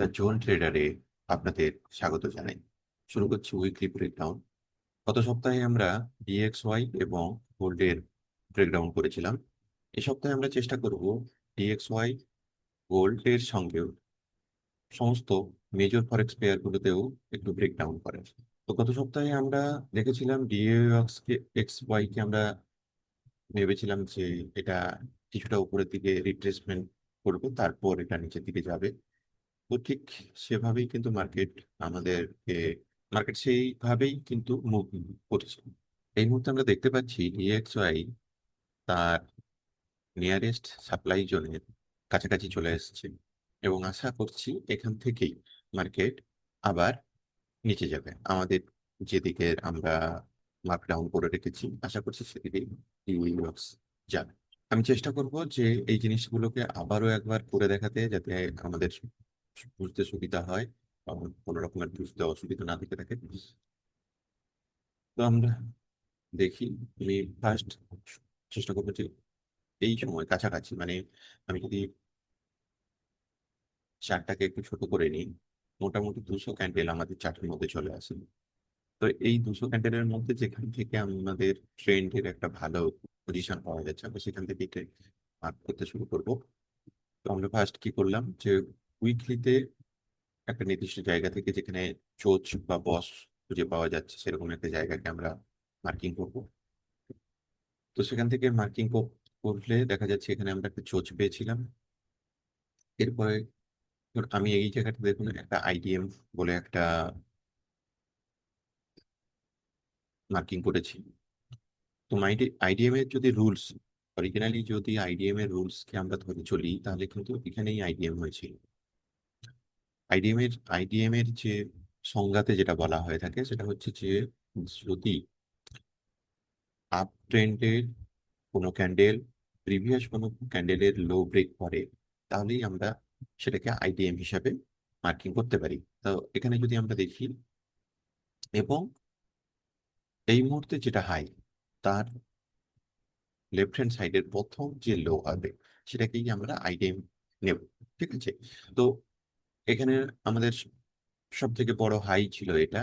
The zone ট্রেডারে আপনাদের স্বাগত জানাই। শুরু করছি উইকলি ব্রেকডাউন। গত সপ্তাহে আমরা ডিএক্সওয়াই এবং গোল্ডের ব্রেকডাউন করেছিলাম। এই সপ্তাহে আমরা চেষ্টা করব ডিএক্সওয়াই, গোল্ডের সঙ্গেও সমস্ত মেজর ফরেক্স পেয়ারগুলোতেও একটু ব্রেকডাউন করার। তো গত সপ্তাহে আমরা দেখেছিলাম ডিএক্সকে এক্সওয়াইকে আমরা ভেবেছিলাম যে এটা কিছুটা উপরের দিকে রিট্রেসমেন্ট করবে, তারপর এটা নিচের দিকে যাবে। তো ঠিক সেভাবেই কিন্তু আমাদেরকে মার্কেট সেইভাবেই কিন্তু মুভ করছে। এই মুহূর্তে আমরা দেখতে পাচ্ছি ডিএক্সওয়াই তার নিয়ারেস্ট সাপ্লাই জোনের কাছাকাছি চলে এসেছে এবং আশা করছি এখান থেকেই মার্কেট আবার নিচে যাবে। আমাদের যেদিকে আমরা মার্ক ডাউন করে রেখেছি, আশা করছি সেদিকেই ডিএক্স যাবে। আমি চেষ্টা করব যে এই জিনিসগুলোকে আবারও একবার করে দেখাতে, যাতে আমাদের বুঝতে সুবিধা হয় এবং কোনো রকমের বুঝতে অসুবিধা না থেকে থাকে। তো আমরা দেখি, আমি ফার্স্ট চেষ্টা করবো যে এই সময় কাছাকাছি, মানে আমি যদি চার্টটাকে একটু ছোট করে নিই, মোটামুটি 200 ক্যান্ডেল আমাদের চার্টের মধ্যে চলে আসে। তো এই 200 ক্যান্ডেলের মধ্যে যেখান থেকে আমাদের ট্রেন্ডের একটা ভালো পজিশন পাওয়া যাচ্ছে, আমরা সেখান থেকে মার্ক করতে শুরু করবো। তো আমরা ফার্স্ট কি করলাম যে উইকলিতে একটা নির্দিষ্ট জায়গা থেকে যেখানে চোচ বা বস খুঁজে পাওয়া যাচ্ছে সেরকম একটা জায়গাকে আমরা মার্কিং করব। তো সেখান থেকে মার্কিং করলে দেখা যাচ্ছে এখানে আমরা একটা চোচ পেয়েছিলাম। এরপরে ধর আমি এই জায়গাটা দেখুন একটা আইডিএম বলে একটা মার্কিং করেছি। তো আইডিএম এর যদি রুলস, অরিজিনালি যদি আইডিএম এর রুলস কে আমরা ধরে চলি, তাহলে কিন্তু এখানেই আইডিএম হয়েছিল। আইডিএম এর যে সংজ্ঞাতে যেটা বলা হয়ে থাকে সেটা হচ্ছে যে যদি আপ ট্রেন্ডের কোনো ক্যান্ডেল প্রিভিয়াস কোনো ক্যান্ডেলের লো ব্রেক করে, তাহলেই আমরা সেটাকে আইডিএম হিসাবে মার্কিং করতে পারি। তো এখানে যদি আমরা দেখি, এবং এই মুহূর্তে যেটা হাই, তার লেফট হ্যান্ড সাইডের প্রথম যে লো হবে সেটাকেই আমরা আইডিএম নেব। ঠিক আছে। তো এখানে আমাদের সব থেকে বড় হাই ছিল এটা।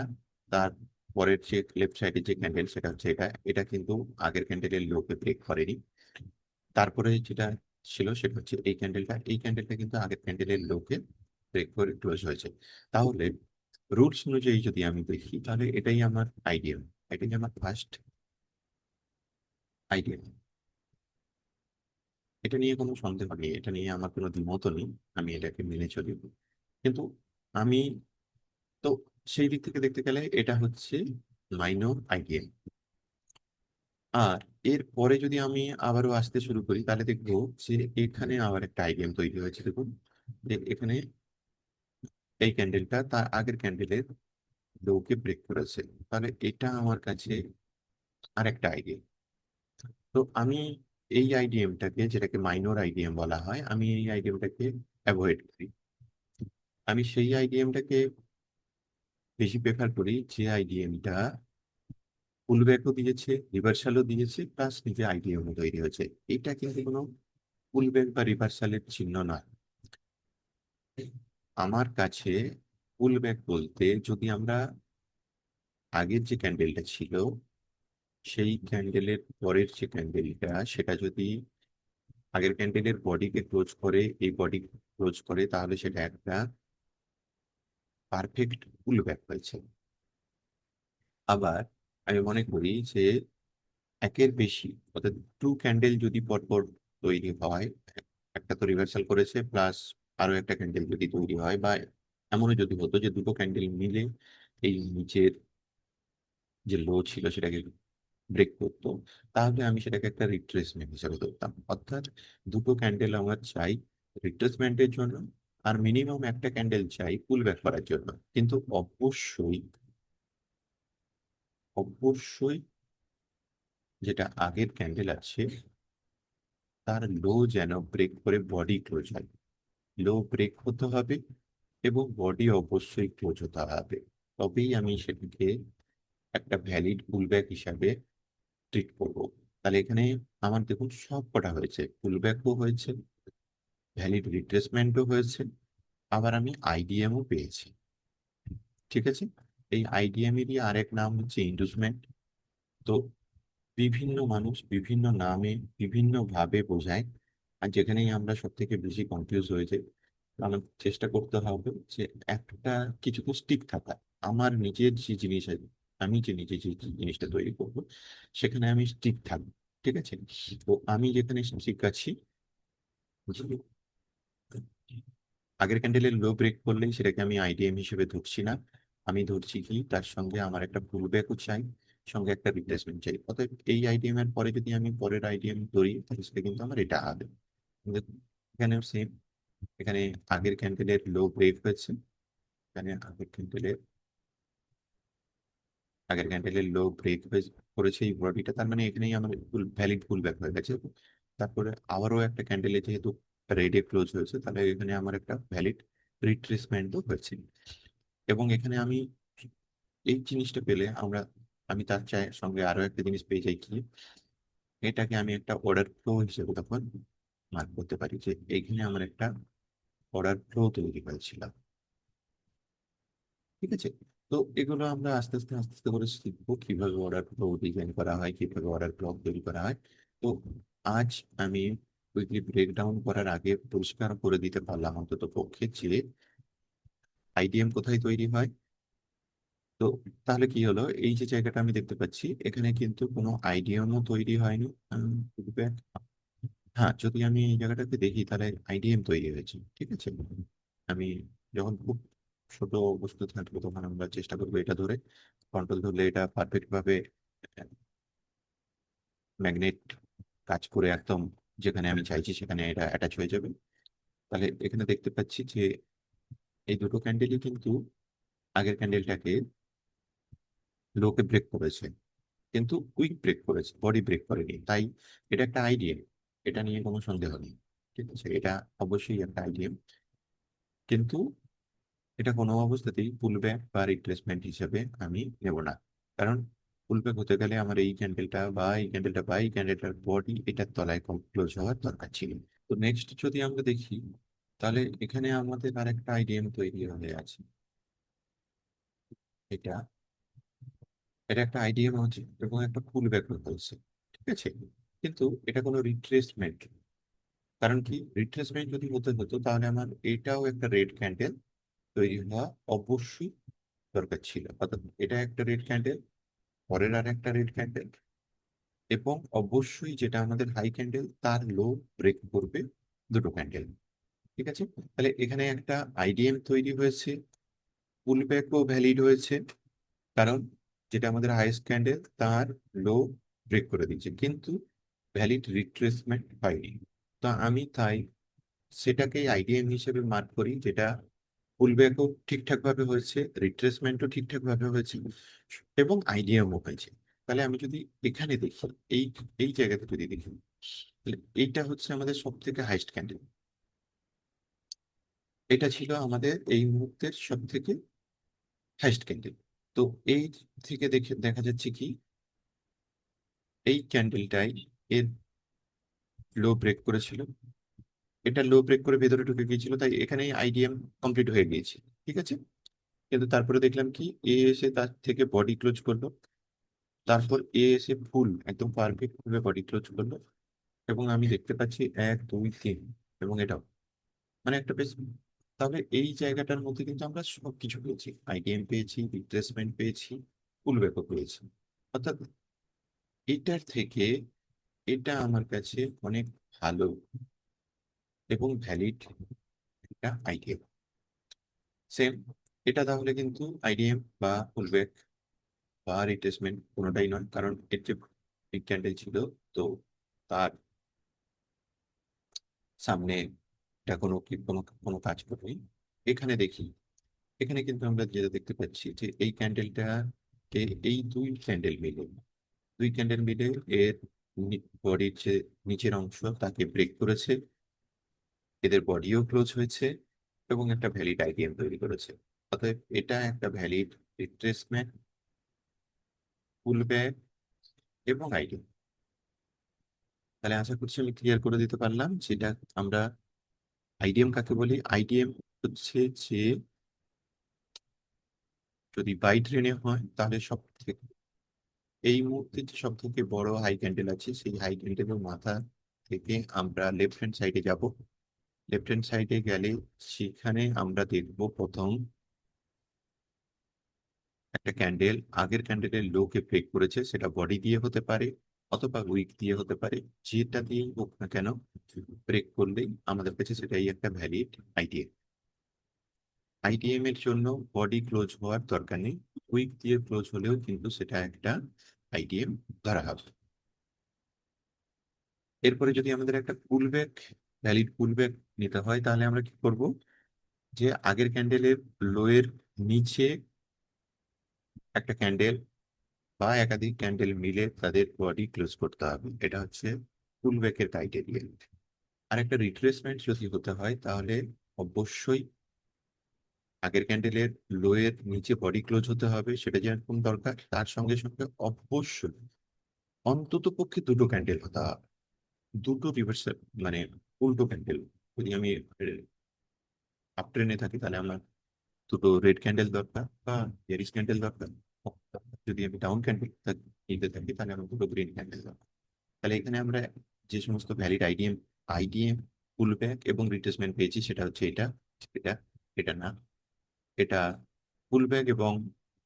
তার পরের যে লেফট সাইডে যে ক্যান্ডেল সেটা হচ্ছে এটা, এটা কিন্তু আগের ক্যান্ডেলের লোকে ব্রেক করেনি। তারপরে যেটা ছিল সেটা হচ্ছে এই ক্যান্ডেলটা কিন্তু আগের ক্যান্ডেলের লোকে ব্রেক করে ক্লোজ হয়েছে। তাহলে রুলস অনুযায়ী যদি আমি দেখি, তাহলে এটাই আমার ফার্স্ট আইডিয়া। এটা নিয়ে কোনো সন্দেহ নেই, এটা নিয়ে আমার কোনো দ্বিমত নেই, আমি এটাকে মেনে চলি। কিন্তু আমি তো সেই দিক থেকে দেখতে গেলে এটা হচ্ছে মাইনর আইডিয়া। আর এর পরে যদি আমি আবারও আসতে শুরু করি, তাহলে দেখবো যে এখানে আবার একটা আইডিএম তৈরি হয়েছে। দেখুন যে এখানে এই ক্যান্ডেলটা তার আগের ক্যান্ডেলের লোকে ব্রেক করেছে। তাহলে এটা আমার কাছে আরেকটা আইডিয়া। তো আমি এই আইডিএমটাকে, যেটাকে মাইনর আইডিএম বলা হয়, আমি এই আইডিএমটাকে অ্যাভয়েড করি। আমি সেই আইডিএমটাকে বেশি প্রেফার করি যে আইডিএমটা পুল ব্যাকও দিয়েছে, রিভার্সালও দিয়েছে, প্লাস নিজে আইডিএমও তৈরি হয়েছে। এটা কিন্তু কোনো পুল ব্যাক বা রিভার্সালের চিহ্ন নয় আমার কাছে। পুল ব্যাক বলতে, যদি আমরা আগের যে ক্যান্ডেলটা ছিল সেই ক্যান্ডেলের পরের যে ক্যান্ডেলটা, সেটা যদি আগের ক্যান্ডেলের বডিকে ক্লোজ করে, এই বডি ক্লোজ করে, তাহলে সেটা একটা পারফেক্ট পুল ব্যাক হয়েছে। আবার আমি মনে করি যে একের বেশি, অর্থাৎ টু ক্যান্ডেল যদি পরপর তৈরি হয়, একটা তো রিভার্সাল করেছে প্লাস আরো একটা ক্যান্ডেল যদি তৈরি হয়, বা এমনও যদি হতো যে দুটো ক্যান্ডেল মিলে এই নিচের যে লো ছিল সেটাকে ব্রেক করতো, তাহলে আমি সেটাকে একটা রিট্রেসমেন্ট হিসেবে ধরতাম। অর্থাৎ দুটো ক্যান্ডেল আমার চাই রিট্রেসমেন্টের জন্য, আর মিনিমাম একটা ক্যান্ডেল চাই পুল ব্যাক করার জন্য। কিন্তু অবশ্যই অবশ্যই যেটা আগের ক্যান্ডেল আছে তার লো যেন ব্রেক করে বডি ক্লোজ হয়। লো ব্রেক হতে হবে এবং বডি অবশ্যই ক্লোজ হতে হবে, তবেই আমি সেটাকে একটা ভ্যালিড পুলব্যাক হিসাবে ট্রিট করবো। তাহলে এখানে আমার দেখুন সব কটা হয়েছে, পুলব্যাকও হয়েছে, ভ্যালিড রিট্রেসমেন্টও হয়েছে, আবার আমি আইডিএমও পেয়েছি। ঠিক আছে, এই আইডিএম এরই আরেক নাম হচ্ছে ইন্ডুসমেন্ট। তো বিভিন্ন মানুষ বিভিন্ন নামে বিভিন্ন ভাবে বোঝায়, আর যেখানেই আমরা সব থেকে বেশি কনফিউজ হয়ে যাই। আমার চেষ্টা করতে হবে যে একটা কিছু তো স্টিক থাকা। আমার নিজের যে জিনিস আছে, আমি যে নিজে যে জিনিসটা তৈরি করব, সেখানে আমি স্টিক থাকবো। ঠিক আছে, তো আমি যেখানে স্টিক আছি, আগের ক্যান্ডেলের লো ব্রেক করলেই সেটাকে আমি আইডিএম হিসেবে ধরছি না। আমি ধরছি কি তার সঙ্গে আমার একটা পুল ব্যাকও চাই, সঙ্গে একটা রিপ্লেসমেন্ট চাই। অতএব এই আইডিএম এর পরে যদি আমি পরের আইডিএম ধরি, তাহলে সেটা কিন্তু আমার এটা হবে। কিন্তু এখানেও সেম, এখানে আগের ক্যান্ডেলের লো ব্রেক হয়েছে, এখানে আগের ক্যান্ডেলের লো ব্রেক করেছে এই বডিটা, তার মানে এখানেই আমার ফুল ভ্যালিড পুল ব্যাক হয়ে গেছে। তারপরে আবারও একটা ক্যান্ডেলে যেহেতু রেডে ক্লোজ হয়েছে, তাহলে এখানে আমার একটা ভ্যালিড রিট্রেসমেন্টও হয়েছে। এবং এখানে আমি এই জিনিসটা পেলে আমি তার সঙ্গে আরো একটা জিনিস পেয়ে যাই কি, এটাকে আমি একটা অর্ডার ফ্লো হিসেবে তখন মার্ক করতে পারি যে এইখানে আমার একটা অর্ডার ফ্লো তৈরি হয়েছিল। ঠিক আছে, তো এগুলো আমরা আস্তে আস্তে আস্তে আস্তে করে শিখবো কিভাবে অর্ডার ফ্লো ডিজাইন করা হয়, কিভাবে অর্ডার ফ্লো তৈরি করা হয়। তো আজ আমি উইকলি ব্রেকডাউন করার আগে পরিষ্কার করে দিতে পারলাম অন্তত পক্ষে যে আইডিএম কোথায় তৈরি হয়। তো তাহলে কি হলো, এই যে জায়গাটা আমি দেখতে পাচ্ছি, এখানে কিন্তু কোনো আইডিএমও তৈরি হয়নি। feedback, হ্যাঁ, যদি আমি এই জায়গাটাতে দেখি তাহলে আইডিএম তৈরি হয়েছে। ঠিক আছে, আমি যখন খুব ছোট বস্তু থাকবে তখন আমরা চেষ্টা করবো এটা ধরে, কন্ট্রোল ধরলে এটা পারফেক্ট ভাবে ম্যাগনেট কাজ করে একদম যেখানে আমি চাইছি সেখানে এটা অ্যাটাচ হয়ে যাবে। তাহলে এখানে দেখতে পাচ্ছি যে এই দুটো ক্যান্ডেলই কিন্তু আগের ক্যান্ডেলটাকে লোকে ব্রেক করেছে, কিন্তু কুইক ব্রেক করেছে, বডি ব্রেক করেনি। তাই এটা একটা আইডিএম, এটা নিয়ে কোনো সন্দেহ নেই। ঠিক আছে, এটা অবশ্যই একটা আইডিএম, কিন্তু এটা কোনো অবস্থাতেই পুলব্যাক বা রিপ্লেসমেন্ট হিসেবে আমি নেব না। কারণ পুলব্যাক হতে গেলে আমার এই ক্যান্ডেলটার বডি এটার তলায় ক্লোজ হওয়ার দরকার ছিল। তো নেক্সট যদি আমরা দেখি, তাহলে এখানে আমাদের আরেকটা আইডিএম তৈরি হয়ে আছে। এটা এটা একটা আইডিএম আছে এবং একটা পুলব্যাক হয়েছে। ঠিক আছে, কিন্তু এটা কোনো রিট্রেসমেন্ট, কারণ কি রিট্রেসমেন্ট যদি হতে হতো তাহলে আমার এটাও একটা রেড ক্যান্ডেল তৈরি হওয়া অবশ্যই দরকার ছিল। অর্থাৎ এটা একটা রেড ক্যান্ডেল, পরের আর একটা রেড ক্যান্ডেল, এবং অবশ্যই যেটা আমাদের হাই ক্যান্ডেল তার লো ব্রেক করবে দুটো ক্যান্ডেল। ঠিক আছে, তাহলে এখানে একটা আইডিএম তৈরি হয়েছে, পুলব্যাকও ভ্যালিড হয়েছে, কারণ যেটা আমাদের হাইয়েস্ট ক্যান্ডেল তার লো ব্রেক করে দিচ্ছে, কিন্তু ভ্যালিড রিট্রেসমেন্ট হয়নি। তা আমি তাই সেটাকেই আইডিএম হিসেবে মার্ক করি, যেটা পুলব্যাকও ঠিকঠাক ভাবে হয়েছে, রিট্রেসমেন্টও ঠিকঠাক ভাবে হয়েছে, এবং আইডিএমও হয়েছে। তাহলে আমি যদি এখানে দেখি, এই এই জায়গাতে যদি দেখি, তাহলে এইটা হচ্ছে আমাদের সব থেকে হাইস্ট ক্যান্ডেল। এটা ছিল আমাদের এই মুহূর্তের সব থেকে হাইস্ট ক্যান্ডেল। তো এই থেকে দেখে দেখা যাচ্ছে কি, এই ক্যান্ডেলটাই এর লো ব্রেক করেছিল, এটা লো ব্রেক করে ভেতরে ঢুকে গিয়েছিল, তাই এখানেই আইডিএম কমপ্লিট হয়ে গিয়েছে। ঠিক আছে, কিন্তু তারপরে দেখলাম কি এ এসে তার থেকে বডি ক্লোজ করলো, তারপর এ এসে ফুল একদম পারফেক্ট ভাবে বডি ক্লোজ করলো, এবং আমি দেখতে পাচ্ছি 1 2 3, এবং এটাও মানে একটা বেশ। তাহলে এই জায়গাটার মধ্যে কিন্তু আমরা সবকিছু পেয়েছি, আইডিএম পেয়েছি, রিপ্লেসমেন্ট পেয়েছি, ফুল ব্যাকও পেয়েছি। অর্থাৎ এটার থেকে এটা আমার কাছে অনেক ভালো এবং ভ্যালিড একটা আইডিয়া। সেম, এটা তাহলে কিন্তু আইডিএম বা ফুলব্যাক বা রিট্রেসমেন্ট কোনোটাই নয়, কারণ এর যে বিগ ক্যান্ডেল ছিল, তো তার সামনে এটা কোনো কোনো কাজ করেনি। এখানে দেখি, এখানে কিন্তু আমরা যেটা দেখতে পাচ্ছি যে এই ক্যান্ডেলটাকে, এই দুই ক্যান্ডেল মিলে এর বডির যে নিচের অংশ তাকে ব্রেক করেছে, এদের বডিও ক্লোজ হয়েছে, এবং একটা ভ্যালিড আইডিএম তৈরি করেছে। অতএব এটা একটা ভ্যালিড রিট্রেসমেন্ট, পুলব্যাক এবং আইডিএম। তাহলে আশা করছি আমি ক্লিয়ার করে দিতে পারলাম যেটা আমরা আইডিএম কাকে বলি। আইডিএম হচ্ছে যে যদি বাই ট্রেনে হয় তাহলে সব থেকে এই মুহূর্তে যে সব থেকে বড় হাই ক্যান্ডেল আছে সেই হাই ক্যান্ডেলের মাথা থেকে আমরা লেফট হ্যান্ড সাইডে যাব। লেফট হ্যান্ড সাইডে গেলে সেখানে আমরা দেখব প্রথম একটা ক্যান্ডেল আগের ক্যান্ডেলের লোকে ব্রেক করেছে, সেটা বডি দিয়ে হতে পারে অথবা উইক দিয়ে হতে পারে। যেটা দিয়ে হোক না কেন ব্রেক করলেই আমাদের কাছে সেটাই একটা ভ্যালিড আইডিয়া। আইডিএম এর জন্য বডি ক্লোজ হওয়ার দরকার নেই, উইক দিয়ে ক্লোজ হলেও কিন্তু সেটা একটা আইডিএম ধরা হবে। এরপরে যদি আমাদের একটা পুলব্যাক, ভ্যালিড পুলব্যাক নিতে হয় তাহলে আমরা কি করব, যে আগের ক্যান্ডেলের লোয়ের নিচে একটা ক্যান্ডেল বা একাধিক ক্যান্ডেল মিলে তাদের বডি ক্লোজ করতে হবে, এটা হচ্ছে পুলব্যাকের ক্রাইটেরিয়া। আর একটা রিট্রেসমেন্ট যদি হতে হয় তাহলে অবশ্যই আগের ক্যান্ডেলের লোয়ের নিচে বডি ক্লোজ হতে হবে, সেটা যেরকম দরকার, তার সঙ্গে সঙ্গে অবশ্যই অন্তত পক্ষে দুটো ক্যান্ডেল হতে হবে, দুটো রিভার্সাল মানে উল্টো ক্যান্ডেল। যদি আমি আপ ট্রেনে থাকি তাহলে আমার দুটো রেড ক্যান্ডেল দরকার বা ইয়েরিশ ক্যান্ডেল দরকার। যদি আমি ডাউন ক্যান্ডেল নিতে থাকি তাহলে আমার দুটো গ্রিন ক্যান্ডেল দরকার। তাহলে এখানে আমরা যে সমস্ত ভ্যালিড আইডিএম আইডিএম পুলব্যাক এবং রিট্রেসমেন্ট পেয়েছি সেটা হচ্ছে এটা, এটা, এটা না, এটা পুলব্যাক এবং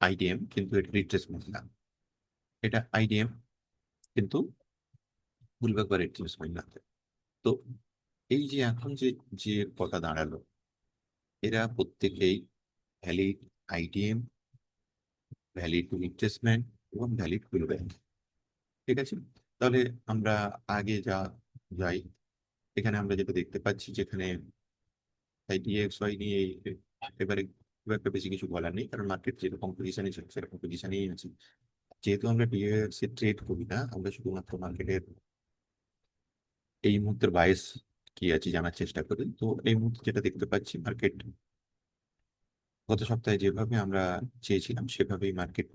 আইডিএম কিন্তু এটা রিট্রেসমেন্ট না, এটা আইডিএম কিন্তু পুলব্যাক বা রিট্রেসমেন্ট না। তো এই যে এখন যে যে কথা দাঁড়ালো, এরা প্রত্যেকেই ভ্যালিড আইডিএম, ভ্যালিড রিট্রেসমেন্ট এবং ভ্যালিড পুলব্যাক। ঠিক আছে, তাহলে আমরা আগে যাই। এখানে আমরা যেটা দেখতে পাচ্ছি, যেখানে ডিএক্সওয়াই নিয়ে এবারে খুব একটা বেশি কিছু বলার নেই, কারণ মার্কেট যেরকম পজিশনে ছিল সেরকম পজিশনেই আছে। যেহেতু আমরা ডিএক্স এ ট্রেড করি না, আমরা শুধুমাত্র মার্কেটের এই মুহূর্তের বায়াস কি আছে জানার চেষ্টা করি। তো এই মুহূর্তে যেটা দেখতে পাচ্ছি, মার্কেট গত সপ্তাহে যেভাবে আমরা চেয়েছিলাম সেভাবেই মার্কেট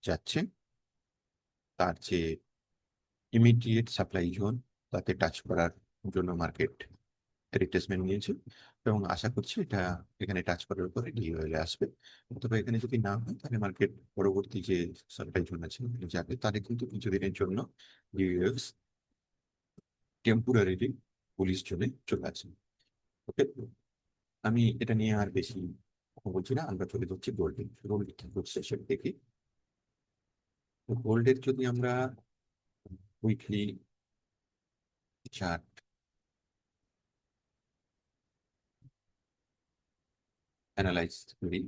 যাচ্ছে। তার যে ইমিডিয়েট সাপ্লাই জোন তাতে টাচ করার জন্য মার্কেট রিট্রেসমেন্ট নিয়েছে এবং আশা করছি এটা এখানে টাচ করার পরে ডি হয়ে আসবে। তবে এখানে যদি না হয় তাহলে মার্কেট পরবর্তী যে সাপ্লাই জোন আছে ওখানে যাবে, তাহলে কিন্তু কিছুদিনের জন্য ডিএক্স টেম্পোরারিলি পুলিশ জোনে চলে আসে। ওকে, আমি এটা নিয়ে আর বেশি কথা বলছি না, আমরা চলে যাচ্ছি গোল্ডে। গোল্ড কি করছে সেটা দেখি। গোল্ডের যদি আমরা উইকলি চার্ট অ্যানালাইজ করি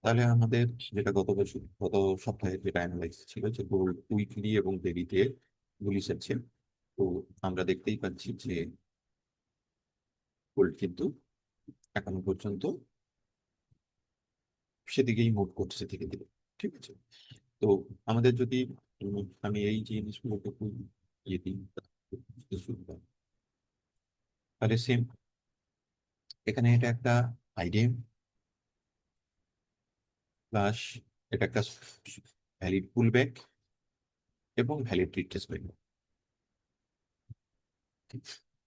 তাহলে আমাদের যেটা গত বছর গত সপ্তাহে যেটা অ্যানালাইজ ছিল যে গোল্ড উইকলি এবং ডেইলিতে গুলিশ আছে। তো আমরা দেখতেই পাচ্ছি যে গোল্ড কিন্তু এখনো পর্যন্ত সেদিকেই মুভ করছে ধীরে ধীরে। ঠিক আছে, তো আমাদের যদি আমি এই জিনিসগুলোকে একটু ইয়ে দিই তাহলে সেম এখানে এটা একটা আইডিএম প্লাস এটা একটা ভ্যালিড পুলব্যাক এবং ভ্যালিড রিট্রেসমেন্ট।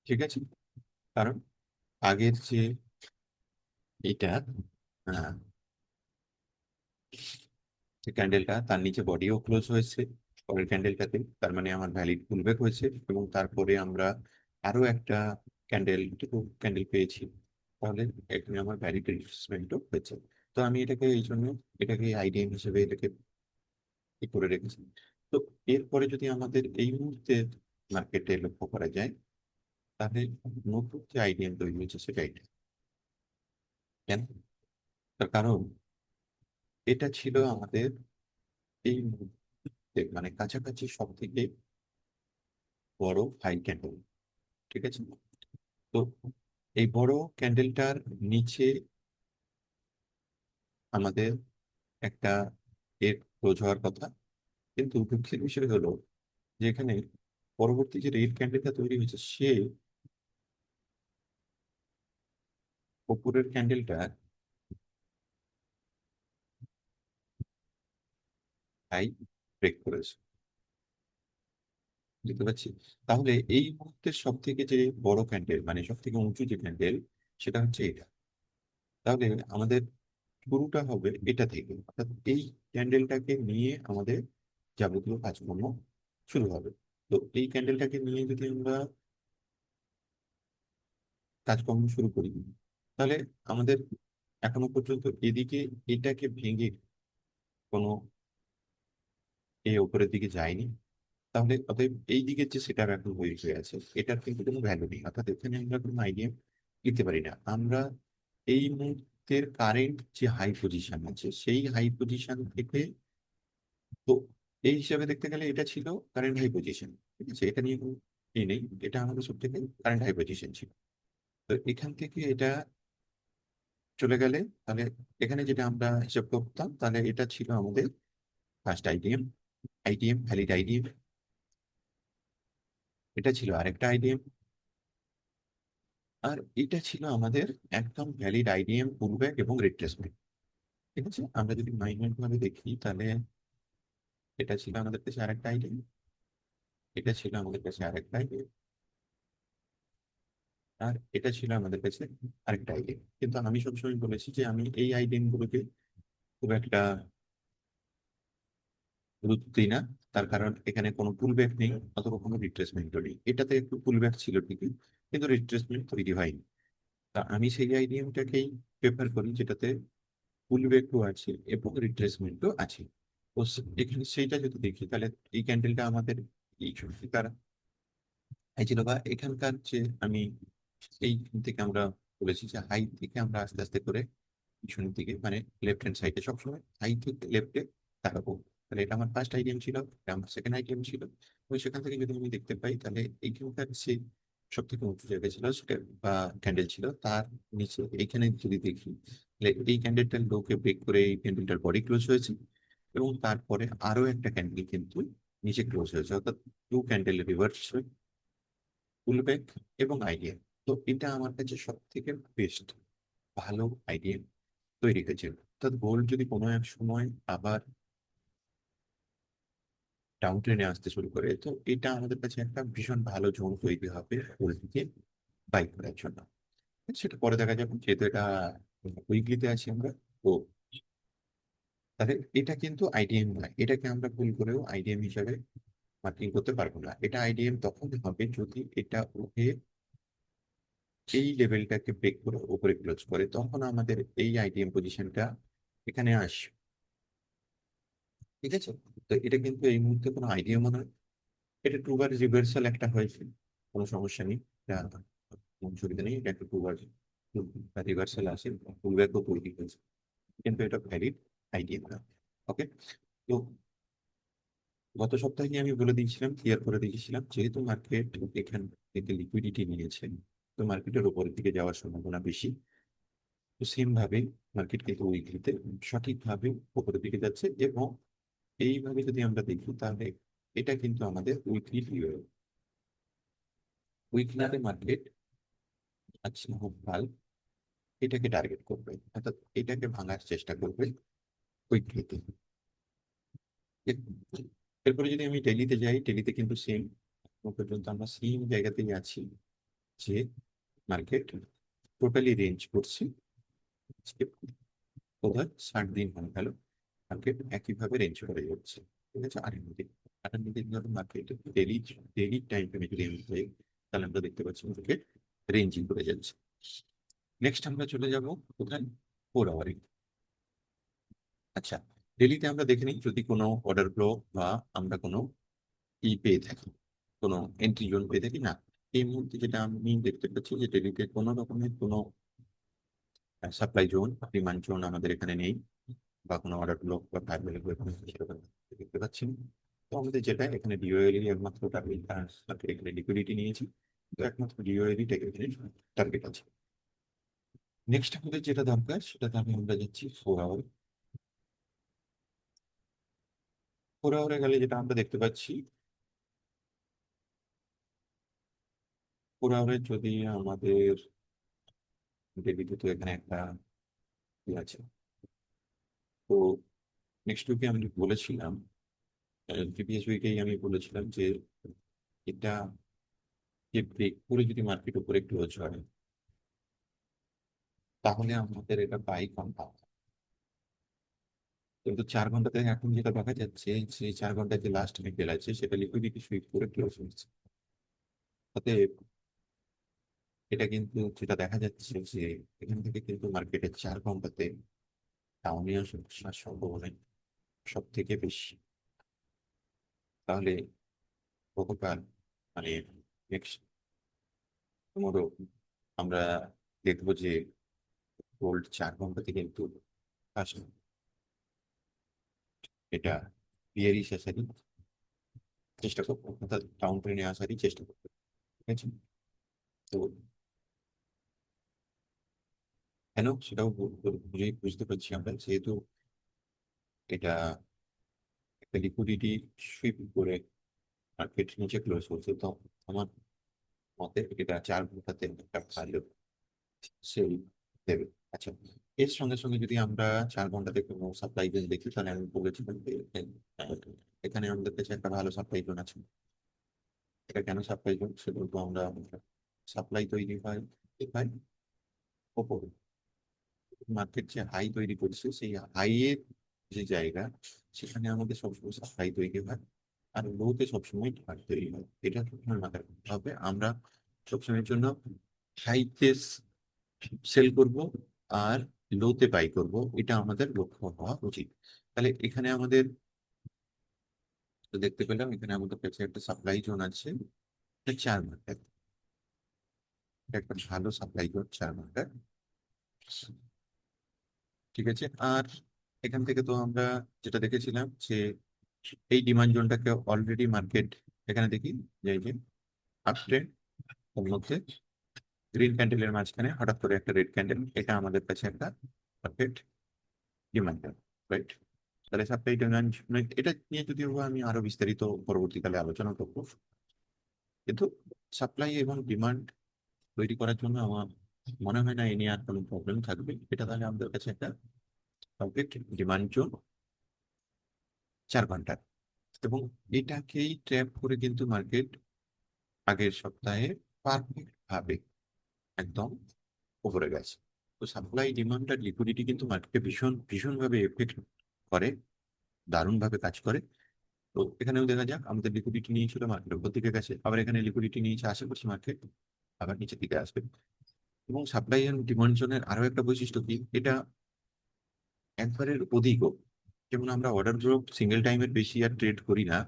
ঠিক আছে, কারণ আগের যে এটা ক্যান্ডেলটা তার নিচে বডিও ক্লোজ হয়েছে পরের ক্যান্ডেলটাতে, তার মানে আমার ভ্যালিড পুলব্যাক হয়েছে এবং তারপরে আমরা আরো একটা ক্যান্ডেল ক্যান্ডেল পেয়েছি, তাহলে এখানে আমার ভ্যালিড রিট্রেসমেন্টও হয়েছে। তো আমি এটাকে এই জন্য এটাকে আইডিএম হিসেবে এটাকে করে রেখেছি। তো এরপরে যদি আমাদের এই মুহূর্তে মার্কেটে লক্ষ্য করা যায় তাহলে নতুন যে আইডিএম তৈরি হয়েছে সেটা এটা কেন, তার কারণ এটা ছিল আমাদের এই মুহূর্তে মানে কাছাকাছি সব থেকে বড় হাই ক্যান্ডেল। ঠিক আছে, তো এই বড় ক্যান্ডেলটার নিচে আমাদের একটা এর ক্লোজ হওয়ার কথা, কিন্তু দুঃখের বিষয় হলো যে এখানে পরবর্তী যে রেড ক্যান্ডেলটা তৈরি হয়েছে সে উপরের ক্যান্ডেলটা হাই ব্রেক করেছে, বুঝতে পারছি। তাহলে এই মুহূর্তের সব থেকে যে বড় ক্যান্ডেল মানে সব থেকে উঁচু যে ক্যান্ডেল সেটা হচ্ছে এটা। তাহলে আমাদের শুরুটা হবে এটা থেকে, অর্থাৎ এই ক্যান্ডেলটাকে নিয়ে আমাদের যাবতীয় কাজকর্ম শুরু হবে। তো এই ক্যান্ডেলটাকে নিয়ে যদি আমরা কাজকর্ম শুরু করি, তাহলে আমাদের এখনো পর্যন্ত এদিকে এটাকে ভেঙে কোনো উপরের দিকে যায়নি। তাহলে অতএব এই দিকের যে সেট আপ এখন হয়ে আছে, এটার কিন্তু কোনো ভ্যালু নেই, অর্থাৎ এখানে আমরা কোনো আইডিয়া দিতে পারি না। আমরা এই মুহূর্তের কারেন্ট যে হাই পজিশন আছে, সেই হাই পজিশন থেকে, তো এই হিসাবে দেখতে গেলে এটা ছিল কারেন্ট হাই পজিশন, ঠিক আছে, এটা নিয়ে কোনো নেই, এটা আমাদের সব থেকে কারেন্ট হাই পজিশন ছিল। তো এখান থেকে এটা চলে গেলে, তাহলে এখানে যেটা আমরা হিসাব করতাম, তাহলে এটা ছিল আমাদের ফার্স্ট আইডিএম, ভ্যালিড আইডিএম। এটা ছিল আরেকটা আইডিএম, আর এটা ছিল আমাদের একদম ভ্যালিড আইডিএম, পুলব্যাক এবং রিট্রেসমেন্ট। ঠিক আছে, আমরা যদি মাইন্যুয়াল ভাবে দেখি, তাহলে এটা ছিল আমাদের কাছে আরেকটা আইডিএম, এটা ছিল আমাদের কাছে আরেকটা আইডিএম, আর এটা ছিল আমাদের কাছে আরেকটা আইডিএম। কিন্তু আমি সবসময় বলেছি যে আমি এই আইডিএম গুলোকে খুব একটা গুরুত্ব দিই না। তার কারণ এখানে কোনো পুলব্যাক নেই, অথবা কোনো রিট্রেসমেন্টও নেই। এটাতে একটু পুলব্যাক ছিল ঠিকই, কিন্তু রিট্রেসমেন্ট তৈরি হয়নি। তা আমি সেই আইডিএমটাকেই প্রেফার করি যেটাতে পুলব্যাকও আছে এবং রিট্রেসমেন্টও আছে। তো এখানে সেইটা যদি দেখি, তাহলে এই ক্যান্ডেলটা আমাদের এই সত্যিকার হাই ছিল, বা এখানকার যে আমি এইখান থেকে আমরা বলেছি যে হাই থেকে আমরা আস্তে আস্তে করে পিছনের দিকে, মানে লেফট হ্যান্ড সাইডে সবসময় হাই থেকে লেফটে তাকাবো। তাহলে এটা আমার ফার্স্ট আইটেম ছিল, এটা আমার সেকেন্ড আইটেম ছিল। তো সেখান থেকে যদি আমি দেখতে পাই, তাহলে এইখানকার যে সব থেকে উঁচু জায়গা ছিল সেটা, বা ক্যান্ডেল ছিল, তার নিচে এইখানে যদি দেখি, তাহলে এই ক্যান্ডেলটার লোকে ব্রেক করে এই ক্যান্ডেলটার বডি ক্লোজ হয়েছে, এবং তারপরে আরো একটা ক্যান্ডেল কিন্তু নিচে ক্লোজ হয়েছে, অর্থাৎ টু ক্যান্ডেল রিভার্স পুলব্যাক এবং আইডিয়া। তো এটা আমার কাছে সব থেকে বেস্ট ভালো আইডিয়া তৈরি হয়েছে। অর্থাৎ গোল্ড যদি কোনো এক সময় আবার ডাউন ট্রেনে আসতে শুরু করে, তো এটা আমাদের কাছে একটা ভীষণ ভালো জোন তৈরি হবে গোল্ডকে বাই করার জন্য। সেটা পরে দেখা যাবে, যেহেতু এটা উইকলিতে আছি আমরা। তো তাহলে এটা কিন্তু আইডিএম নয়, এটাকে আমরা ভুল করেও আইডিএম হিসাবে মার্কিং করতে পারবো না। এটা আইডিএম তখন হবে যদি এটা উঠে এই লেভেলটাকে ব্রেক করে উপরে ক্লোজ করে, তখন আমাদের এই আইডিএম পজিশনটা এখানে আসবে। ঠিক আছে, তো এটা কিন্তু এই মুহূর্তে কোনো আইডিয়া মনে হয়, এটা টুবার রিভার্সাল একটা হয়েছে, কোনো সমস্যা নেই, এটা কোনো অসুবিধা নেই। এটা একটা টুবার রিভার্সাল আসে, পুলব্যাকও তৈরি হয়েছে, কিন্তু এটা ভ্যালিড আইডিয়া না। ওকে, তো গত সপ্তাহে আমি বলে দিয়েছিলাম, ক্লিয়ার করে দিয়েছিলাম, যেহেতু মার্কেট এখান থেকে লিকুইডিটি নিয়েছে, তো মার্কেটের উপরের দিকে যাওয়ার সম্ভাবনা বেশি। তো সেম ভাবে মার্কেট কিন্তু উইকলিতে সঠিকভাবে উপরের দিকে যাচ্ছে, এবং এইভাবে যদি আমরা দেখি, তাহলে এটা কিন্তু আমাদের উইকলি ভিউ। উইকলিতে মার্কেট আজকে খুব ভালো এটাকে টার্গেট করবে, অর্থাৎ এটাকে ভাঙার চেষ্টা করবে উইকলিতে। এরপরে যদি আমি ডেলিতে যাই, ডেলিতে কিন্তু সেম পর্যন্ত আমরা সেম জায়গাতেই আছি, যে মার্কেট টোটালি রেঞ্জ করছে। আজকে বোধহয় 60 দিন হয়ে গেল মার্কেট একইভাবে রেঞ্জ করে যাচ্ছে। ঠিক আছে, আটান্ন দিন ধরে মার্কেট ডেলি ডেলি টাইম ফ্রেমে যদি আমি যাই, তাহলে আমরা দেখতে পাচ্ছি মার্কেট রেঞ্জিং করে যাচ্ছে। নেক্সট আমরা চলে যাব কোথায়, 4 আওয়ারে। আচ্ছা, ডেলিতে আমরা দেখে নিই যদি কোনো অর্ডার ফ্লো বা আমরা কোনো পেয়ে থাকি, কোনো এন্ট্রি জোন পেয়ে থাকি না। এই মুহূর্তে যেটা আমি দেখতে পাচ্ছি, যে ডেলিতে কোনো রকমের কোনো সাপ্লাই জোন, ডিমান্ড জোন আমাদের এখানে নেই, বা কোনো অর্ডার ফ্লো বা ফায়ার সেরকম দেখতে পাচ্ছি না। তো আমাদের যেটা এখানে ডিওএলই একমাত্র টার্গেট, এখানে লিকুইডিটি নিয়েছি, তো একমাত্র ডিওএলই এখানে টার্গেট আছে। নেক্সট আমাদের যেটা দরকার, সেটাতে আমরা যাচ্ছি 4 আওয়ার। 4 আওয়ারে গেলে যেটা আমরা দেখতে পাচ্ছি, 4 আওয়ারে যদি আমাদের ডেবিতে, তো এখানে একটা আছে। তো নেক্সট উইকে আমি বলেছিলাম, প্রিভিয়াস উইকেই আমি বলেছিলাম যে এটা যে ব্রেক করে যদি মার্কেট উপরে ক্লোজ হয়, তাহলে আমাদের এটা বাই কনফার্ম। কিন্তু 4 ঘন্টাতে এখন যেটা দেখা যাচ্ছে, সেই 4 ঘন্টায় যে লাস্ট নিকেল আছে সেটা লিকুইডিটি সুইপ করে ক্লোজ হচ্ছে। তাতে এটা কিন্তু যেটা দেখা যাচ্ছে যে এখান থেকে কিন্তু মার্কেটে 4 ঘন্টাতে ডাউনে আসার সম্ভাবনা সব থেকে বেশি। তাহলে গতকাল মানে নেক্সট টুমোরো আমরা দেখবো যে গোল্ড 4 ঘন্টাতে কিন্তু আসে, এটা বিয়ারিশ আসারই চেষ্টা করবো, অর্থাৎ ডাউন ট্রেনে আসারই চেষ্টা করবো। ঠিক আছে, তো কেন সেটাও বুঝতে পারছি আমরা, যেহেতু এটা একটা লিকুইডিটি সুইপ করে মার্কেট নিচে ক্লোজ করছে, তো আমার মতে এটা 4 ঘন্টাতে একটা ভালো সেল দেবে। আচ্ছা, এর সঙ্গে সঙ্গে যদি আমরা 4 ঘন্টাতে কোনো সাপ্লাই জোন দেখি, তাহলে আমি বলেছিলাম যে আহ, এখানে আমাদের কাছে একটা ভালো সাপ্লাই জোন আছে। এটা কেন সাপ্লাই জোন সে বলবো আমরা। সাপ্লাই তৈরি হয় কোথায়? ওপরে মার্কেট যে হাই তৈরি করছে, সেই হাই এর যে জায়গা, সেখানে আমাদের সবসময় সাপ্লাই তৈরি হয়, আর লোতে সবসময় ডিমান্ড তৈরি হয়। এটা সবসময় মাথায় রাখতে হবে। আমরা সবসময়ের জন্য হাইতে সেল করব আর লোতে বাই করব, এটা আমাদের লক্ষ্য হওয়া উচিত। তাহলে এখানে আমাদের দেখতে পেলাম, এখানে আমাদের কাছে একটা সাপ্লাই জোন আছে, এটা 4 ঘন্টা। এটা একটা ভালো সাপ্লাই জোন 4 ঘন্টা। ঠিক আছে, আর এখান থেকে তো আমরা যেটা দেখেছিলাম যে এই ডিমান্ড জোনটাকে অলরেডি মার্কেট, এখানে দেখি যে এই যে আপ ট্রেন্ড, ওর মধ্যে গ্রিন ক্যান্ডেলের মাঝখানে হঠাৎ করে একটা রেড ক্যান্ডেল, এটা আমাদের কাছে একটা পারফেক্ট ডিমান্ড, রাইট? তাহলে সাপ্লাই ডিমান্ড, এটা নিয়ে যদিও বা আমি আরো বিস্তারিত পরবর্তীকালে আলোচনা করবো, কিন্তু সাপ্লাই এবং ডিমান্ড তৈরি করার জন্য আমার মনে হয় না এ নিয়ে আর কোনো প্রবলেম থাকবে। এটা তাহলে আমাদের কাছে একটা পারফেক্ট ডিমান্ড জোন 4 ঘন্টা, এবং এটাকেই ট্র্যাপ করে কিন্তু মার্কেট আগের সপ্তাহে পারফেক্ট ভাবে একদম উপরে গেছে। তো সাপ্লাই ডিমান্ড আর লিকুইডিটি কিন্তু মার্কেটে ভীষণ ভীষণ ভাবে এফেক্ট করে, দারুণ ভাবে কাজ করে। তো এখানেও দেখা যাক, আমাদের লিকুইডিটি নিয়েছিল মার্কেট উপর দিকে গেছে, আবার এখানে লিকুইডিটি নিয়েছে, আশা করছি মার্কেট আবার নিচের দিকে আসবে। এবং সাপ্লাই এন্ড ডিমান্ড জোনের আরো একটা বৈশিষ্ট্য কি, এটা একবারের অধিকও। যেমন আমরা অর্ডার গ্রুপ সিঙ্গেল টাইমের বেশি আর ট্রেড করি না,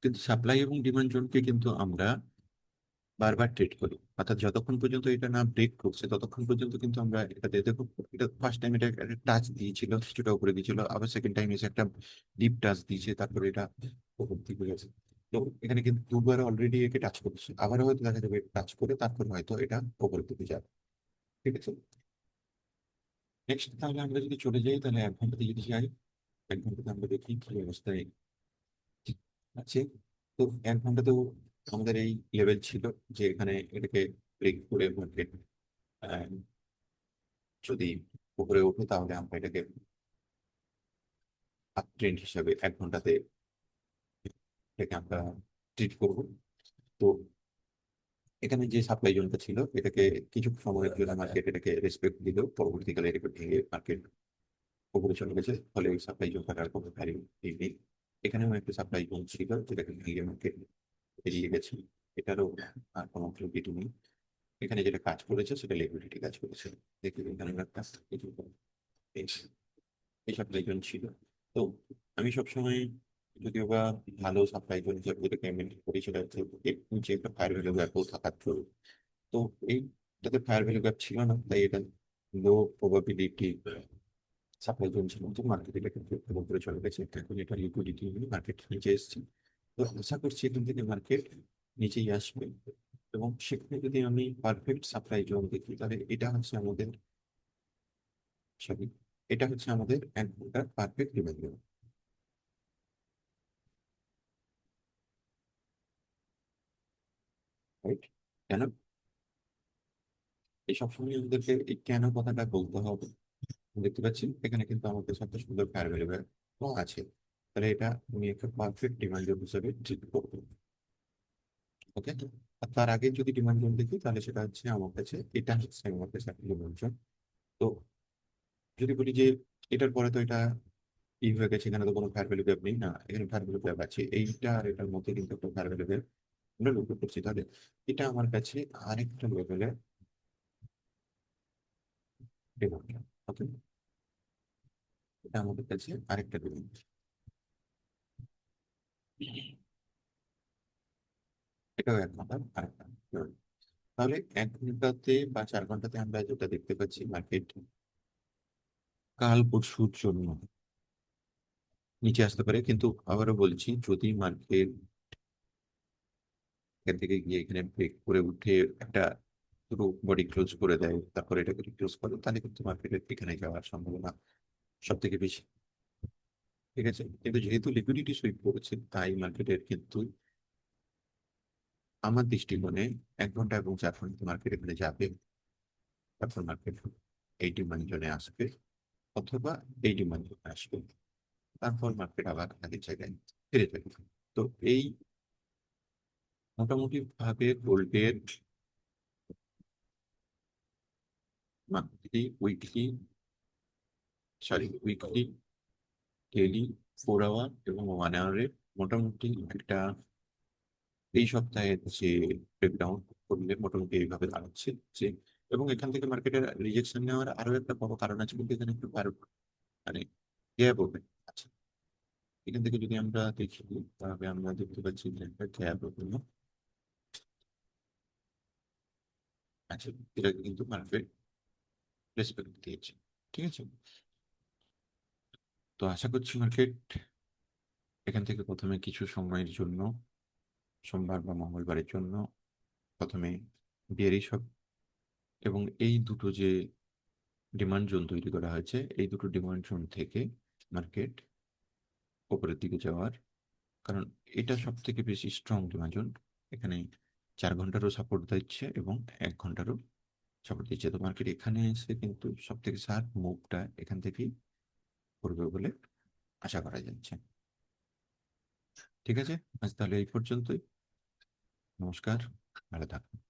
কিন্তু সাপ্লাই এবং ডিমান্ড জোনকে কিন্তু আমরা বারবার ট্রেড করি। অর্থাৎ যতক্ষণ পর্যন্ত এটা না ব্রেক করছে ততক্ষণ পর্যন্ত কিন্তু আমরা এটাতে দেখো, এটা ফার্স্ট টাইম এটা একটা টাচ দিয়েছিল, কিছুটা উপরে দিয়েছিল, আবার সেকেন্ড টাইম এসে একটা ডিপ টাচ দিয়েছে, তারপরে এটা উপর দিকে গেছে। তো এখানে কিন্তু দুবার অলরেডি একে টাচ করছে, আবার হয়তো দেখা যাবে টাচ করে তারপর হয়তো এটা উপরের দিকে যাবে। ঠিক আছে, নেক্সট তাহলে আমরা যদি চলে যাই, তাহলে 1 ঘন্টাতে যদি যাই, 1 ঘন্টাতে আমরা দেখি কি অবস্থায় আছে। তো 1 ঘন্টাতেও আমাদের এই লেভেল ছিল, যে এখানে এটাকে ব্রেক করে মার্কেট যদি উপরে ওঠে, তাহলে আমরা এটাকে আপ ট্রেন্ড হিসাবে 1 ঘন্টাতে এটাকে আমরা ট্রিট করব। তো এখানে যে সাপ্লাই জোনটা ছিল, এটাকে কিছু সময়ের জন্য মার্কেট এটাকে রেসপেক্ট দিলেও পরবর্তীকালে এটাকে ভেঙে মার্কেট উপরে চলে গেছে, ফলে ওই সাপ্লাই জোনটার আর কোনো ভ্যালু নেই। এখানেও একটা সাপ্লাই জোন ছিল যেটাকে ভেঙে মার্কেট বেরিয়ে গেছে, এটারও আর কোনো ভ্যালিডিটি নেই। এখানে যেটা কাজ করেছে সেটা লিকুইডিটি কাজ করেছে। দেখি এখানে একটা কিছু এই সাপ্লাই জোন ছিল। তো আমি সবসময় যদিও বা ভালো সাপ্লাই জোন হিসেবে যেটাকে মেনটেন করি, সেটা হচ্ছে এর নিচে একটা ফায়ার ভ্যালু গ্যাপও থাকার জন্য। তো এইটাতে ফায়ার ভ্যালু গ্যাপ ছিল না, তাই এটা লো প্রবাবিলিটি সাপ্লাই জোন ছিল, যে মার্কেট এটাকে উপরে চলে গেছে। এখন এটা লিকুইডিটি নিয়ে মার্কেট নিচে এসেছে। তো আশা করছি এখান থেকে মার্কেট নিচেই আসবে, এবং সেখানে যদি আমি পারফেক্ট সাপ্লাই জোন দেখি, তাহলে এটা হচ্ছে আমাদের, সরি, এটা হচ্ছে আমাদের 1 ঘন্টার পারফেক্ট ডিমান্ড জোন, রাইট? কেন এই সবসময় আমাদেরকে এই কেন কথাটা বলতে হবে? দেখতে পাচ্ছি এখানে কিন্তু আমাদের সাথে সুন্দর ফায়ার ভ্যালু আছে, তাহলে এটা আমি একটা পারফেক্ট ডিমান্ড জোন হিসেবে ট্রিট করবো। ওকে, আর তার আগে যদি ডিমান্ড জোন দেখি তাহলে সেটা হচ্ছে আমার কাছে, এটা হচ্ছে আমার কাছে একটা ডিমান্ড জোন। তো যদি বলি যে এটার পরে তো এটা ই হয়ে গেছে, এখানে তো কোনো ফায়ার ভ্যালু গ্যাপ নেই, না এখানে ফায়ার ভ্যালু গ্যাপ আছে, এইটা আর এটার মধ্যে কিন্তু একটা ফায়ার ভ্যালু গ্যাপ আমরা লক্ষ্য করছি। তাহলে এটা আমার কাছে আরেকটা লেভেলের ডিমান্ড। ওকে, এটা আমাদের কাছে আরেকটা ডিমান্ড। এটাও 1 ঘন্টা আরেকটা demand। তাহলে 1 ঘন্টাতে বা 4 ঘন্টাতে আমরা যেটা দেখতে পাচ্ছি, মার্কেট কাল পরশুর জন্য নিচে আসতে পারে, কিন্তু আবারও বলছি যদি মার্কেট এখান থেকে গিয়ে এখানে ব্রেক করে উঠে একটা পুরো বডি ক্লোজ করে দেয়, তারপরে এটাকে ক্লোজ করে, তাহলে কিন্তু মার্কেটের এখানে যাওয়ার সম্ভাবনা সব থেকে বেশি। ঠিক আছে, কিন্তু যেহেতু লিকুইডিটি সুইপ করেছে তাই মার্কেটের কিন্তু আমার দৃষ্টিকোণে 1 ঘন্টা এবং 4 ঘন্টা মার্কেট এখানে যাবে, তারপর মার্কেট এই ডিমান্ড জোনে আসবে অথবা এই ডিমান্ড জোনে আসবে, তারপর মার্কেট আবার আগের জায়গায় ফিরে যাবে। তো এই মোটামুটি ভাবে গোল্ডের monthly, weekly, weekly, daily, 4 hour এবং 1 আওয়ারের মোটামুটি একটা এই সপ্তাহের যে ব্রেকডাউন করলে মোটামুটি এইভাবে দাঁড়াচ্ছে যে, এবং এখান থেকে মার্কেটের রিজেকশন নেওয়ার আরো একটা বড় কারণ আছে, কিন্তু এখানে একটু মানে গ্যাপ ওপেন আছে। এখান থেকে যদি আমরা দেখি তাহলে আমরা দেখতে পাচ্ছি যে একটা গ্যাপ ওপেন আছে, এটাকে কিন্তু মার্কেট রেসপেক্ট দিয়েছে। ঠিক আছে, তো আশা করছি মার্কেট এখান থেকে প্রথমে কিছু সময়ের জন্য, সোমবার বা মঙ্গলবারের জন্য প্রথমে বিয়ারিশ হবে, এবং এই দুটো যে ডিমান্ড জোন তৈরি করা হয়েছে, এই দুটো ডিমান্ড জোন থেকে মার্কেট উপরের দিকে যাওয়ার, কারণ এটা সব থেকে বেশি স্ট্রং ডিমান্ড জোন। এখানে 4 ঘন্টারও সাপোর্ট দিচ্ছে এবং 1 ঘন্টারও সাপোর্ট দিচ্ছে। তো মার্কেট এখানে এসে কিন্তু সব থেকে শার্প মুভটা এখান থেকেই করবে বলে আশা করা যাচ্ছে। ঠিক আছে, আজ তাহলে এই পর্যন্তই। নমস্কার, ভালো থাকুন।